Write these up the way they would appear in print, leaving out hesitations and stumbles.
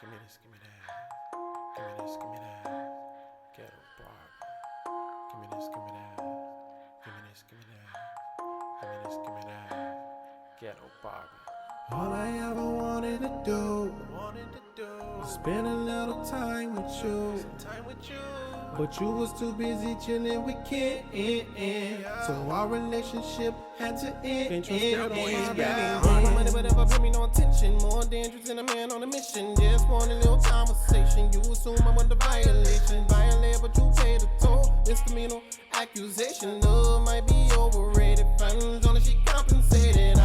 Give me this, give me that. Give me this, give me that. Ghetto Barbie. Give me this, give me that. Give me this, give me that. Give me this, give me that. Ghetto Barbie. All I ever wanted to do was spend a little time with you. But you was too busy chilling with Ken. So our relationship had to end. More money, but never pay me no attention. More dangerous than a man on a mission. Just want a little conversation. You assume I'm under violation. Violate, but you paid the toll. Misdemeanor accusation. Love might be overrated. Funds on it, she compensated.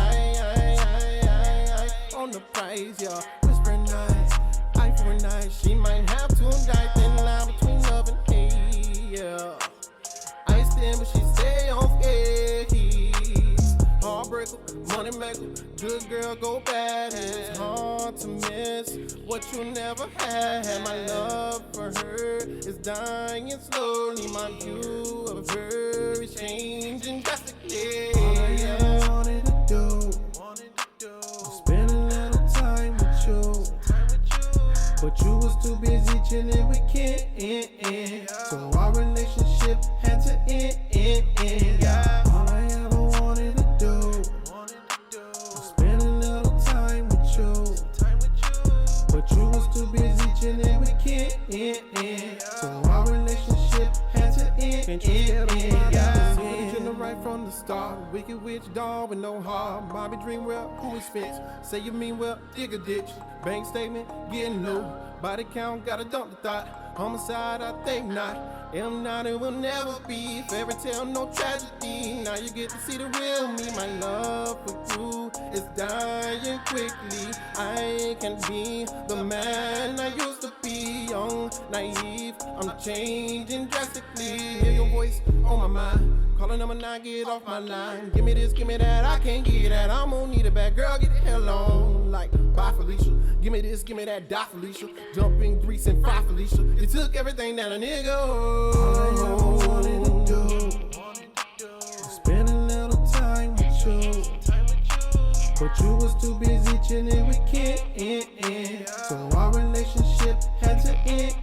On the price, yeah. Whisper nice, eye for a night. She might have to die. Thin line between love and hate, yeah. I stand, but she stay on skates. Heartbreaker, money maker, good girl go bad. It's hard to miss what you never had. My love for her is dying slowly. My view of her is changing drastically. All I ever wanted to do was spend a little time with you. But you was too busy chilling with Ken. So our relationship had to end. All I ever wanted to do was spend a little time with you. But you was too busy chilling with Ken. So our relationship had to end. Right from the start, wicked witch dog with no heart. Bobby dream well, who is fixed? Say you mean well, dig a ditch. Bank statement, getting new. Body count, gotta dump the thought. Homicide, I think not. If not, it will never be. Fairy tale, no tragedy. Now you get to see the real me. My love for you is dying quickly. I can't be the man I used to be. Young, naive, I'm changing drastically. Hear your voice on my mind. Calling number 9, get off my line. Give me this, give me that, I can't get that. I'm gonna need it back, girl, get the hell on. Like, bye Felicia. Give me this, give me that, die Felicia. Jump in grease and fry Felicia. You took everything down a nigga. All I ever wanted to do was spend a little time with you. But you was too busy chilling with Ken. So our relationship had to end.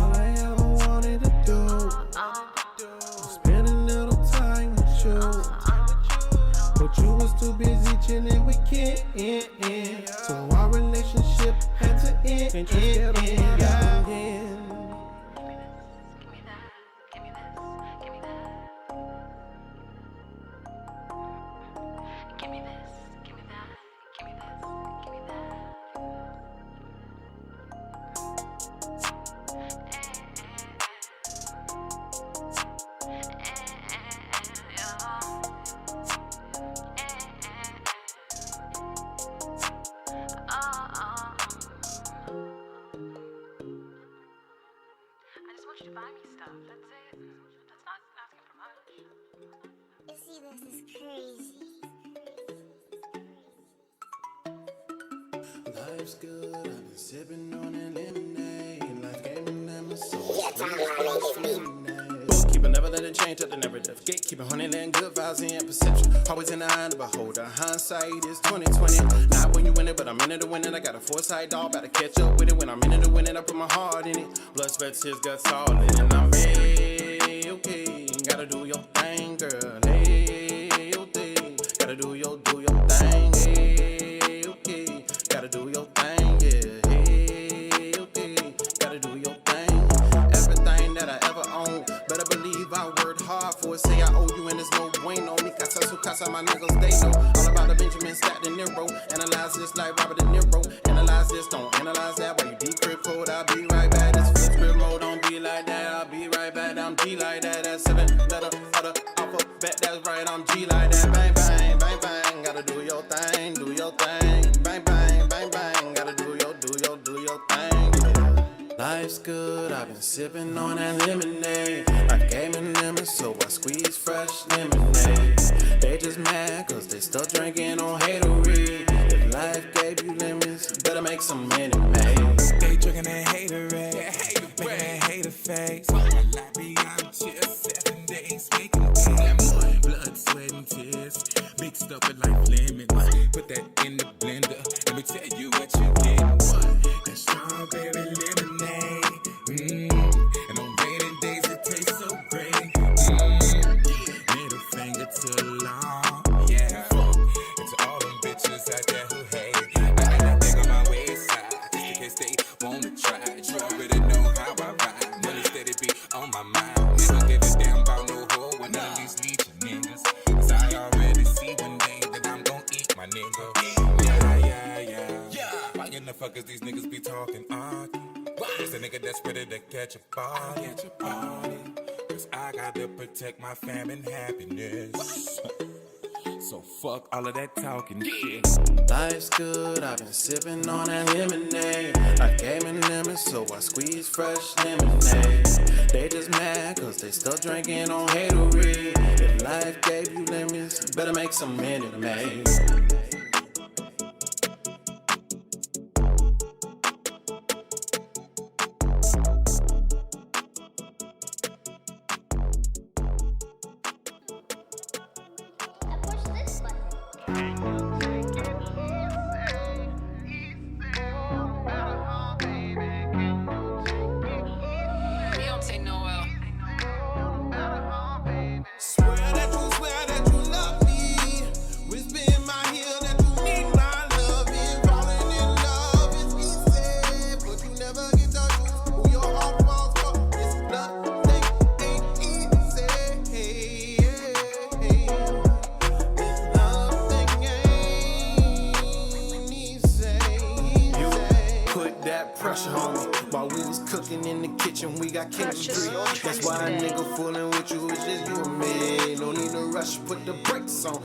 All I ever wanted to do was spend a little time with you. But you was too busy chilling with Ken. So our relationship had to end. To buy me stuff. That's it. That's not asking for much. You see, this is crazy. Life's good, I've been sipping on that lemonade. Life gave me lemon, so bookkeeper, never let it change up the narrative. Gatekeeper, honey, letting good vibes in perception. Always in the eye of the beholder. Hindsight is 2020. Not when you win it, but I'm in it to win it. I got a foresight, dog, about to catch up with it. When I'm in it to win it, I put my heart in it. Blood, sweat, tears, guts, all in it. And I'm hey, okay. Gotta do your thing, girl. Hey, okay. Gotta do your thing. Hey, okay. Gotta do your thing, yeah. Hey, okay. Gotta do your thing. Everything that I ever owned, better believe I worked hard for it. Say I owe you and there's no bueno. Mi casa, su casa, my niggas, they know. All about the Benjamin, Stat, De Niro. Analyze this like Robert De Niro. Analyze this, don't analyze that. While you decrypt code, I'll be right back. This flip script mode, don't be like that. I'll be right back. I'm G like that. That's 7 letter of the alphabet. That's right, I'm G like that. Bang, bang, bang, bang. Gotta do your thing, do your thing. Bang, bang, bang, bang. Gotta do your thing. Yeah. Life's good, I've been sipping on that lemonade. I gave me lemon, so I squeeze fresh lemonade. They just mad, cause they still drinking on haterade. If life gave you lemons, you better make some money, man. They drinking that haterade, making that hater face. Like beyond just 7 days, making it blood, sweat, and tears. Mixed up with like lemon. Put that in the blender. Let me tell you what you get. Yeah. Why in the fuck is these niggas be talking? It's a nigga that's ready to catch a body. Cause I gotta protect my fam and happiness. So fuck all of that talking shit. Life's good, I've been sipping on that lemonade. I gave me lemon, so I squeeze fresh lemonade. They just mad cause they still drinking on haterade. If life gave you lemons, you better make some Minute Maid. I push this button. We don't take no L. Swear that you love me. Whisper in my ear that you need my loving. Falling in love is easy, but you never get the truth. Who your heart falls for. This love thing ain't easy. This love thing ain't easy. You put that pressure on me while we was cooking in the kitchen. We got chemistry. That's why a nigga fooling with you. It's just you and me. No need to rush. Put the brakes on.